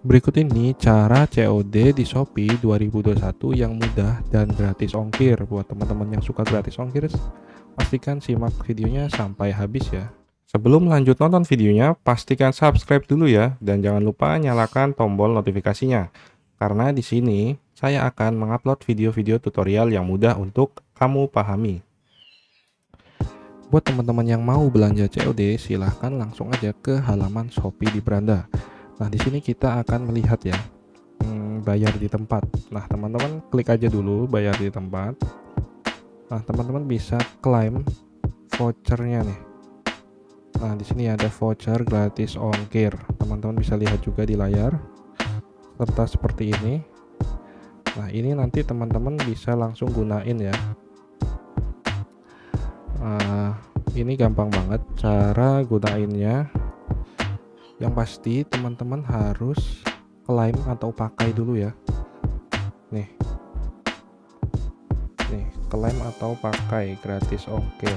Berikut ini cara COD di Shopee 2021 yang mudah dan gratis ongkir. Buat teman-teman yang suka gratis ongkir, pastikan simak videonya sampai habis ya. Sebelum lanjut nonton videonya, pastikan subscribe dulu ya, dan jangan lupa nyalakan tombol notifikasinya. Karena di sini saya akan mengupload video-video tutorial yang mudah untuk kamu pahami. Buat teman-teman yang mau belanja COD, silahkan langsung aja ke halaman Shopee di beranda. Nah, di sini kita akan melihat ya, bayar di tempat. Nah, teman-teman klik aja dulu bayar di tempat. Nah, teman-teman bisa klaim vouchernya nih. Nah, di sini ada voucher gratis ongkir. Teman-teman bisa lihat juga di layar, serta seperti ini. Nah, ini nanti teman-teman bisa langsung gunain ya. Ini gampang banget cara gunainnya. Yang pasti teman-teman harus klaim atau pakai dulu ya. Nih, klaim atau pakai gratis ongkir.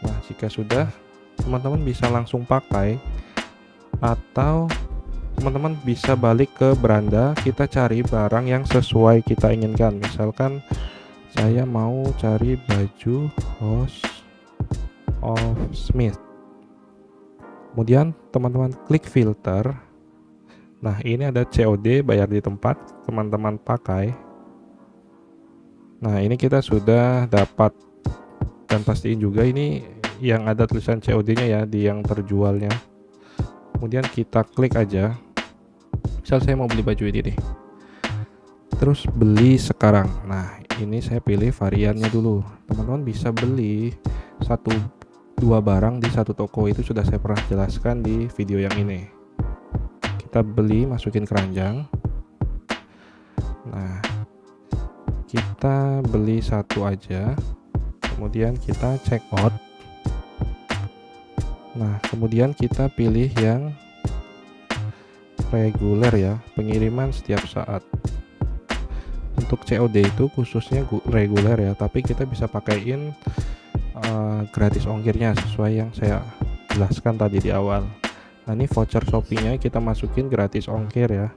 Nah, jika sudah, teman-teman bisa langsung pakai, atau teman-teman bisa balik ke beranda, kita cari barang yang sesuai kita inginkan. Misalkan saya mau cari baju House of Smith. Kemudian teman-teman klik filter. Nah, ini ada COD bayar di tempat, teman-teman pakai. Nah, ini kita sudah dapat, dan pastiin juga ini yang ada tulisan COD-nya ya di yang terjualnya. Kemudian kita klik aja. Misal saya mau beli baju ini nih. Terus beli sekarang. Nah, ini saya pilih variannya dulu. Teman-teman bisa beli 1-2 barang di satu toko, itu sudah saya pernah jelaskan di video yang ini. Kita beli, masukin keranjang. Nah, kita beli satu aja, kemudian kita check out. Nah, kemudian kita pilih yang reguler ya, pengiriman setiap saat. Untuk COD itu khususnya reguler ya, tapi kita bisa pakaiin gratis ongkirnya sesuai yang saya jelaskan tadi di awal. Nah, ini voucher Shopee-nya kita masukin gratis ongkir ya,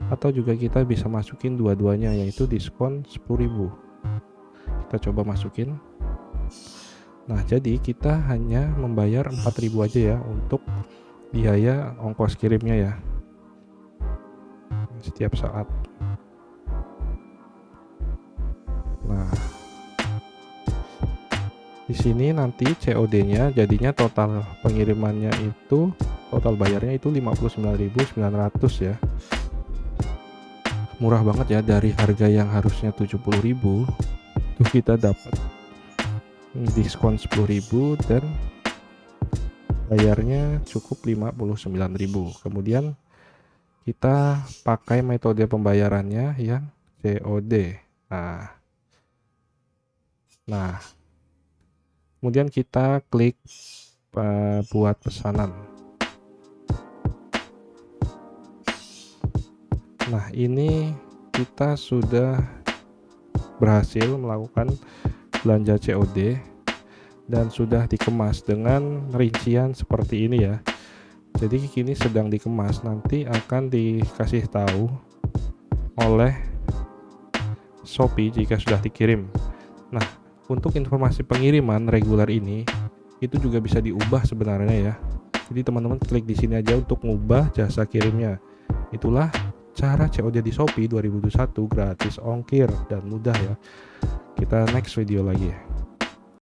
atau juga kita bisa masukin dua-duanya, yaitu diskon 10.000. Kita coba masukin. Nah, jadi kita hanya membayar 4.000 aja ya untuk biaya ongkos kirimnya ya setiap saat. Nah, di sini nanti COD-nya jadinya total pengirimannya itu, total bayarnya itu 59.900 ya. Murah banget ya, dari harga yang harusnya 70.000 tuh kita dapat diskon 10.000 dan bayarnya cukup 59.000. Kemudian kita pakai metode pembayarannya yang COD. Nah, kemudian kita klik buat pesanan. Nah, ini kita sudah berhasil melakukan belanja COD dan sudah dikemas dengan rincian seperti ini ya. Jadi kini sedang dikemas, nanti akan dikasih tahu oleh Shopee jika sudah dikirim. Nah, untuk informasi pengiriman reguler ini itu juga bisa diubah sebenarnya ya. Jadi teman-teman klik di sini aja untuk mengubah jasa kirimnya. Itulah cara COD di Shopee 2021 gratis ongkir dan mudah ya. Kita next video lagi ya.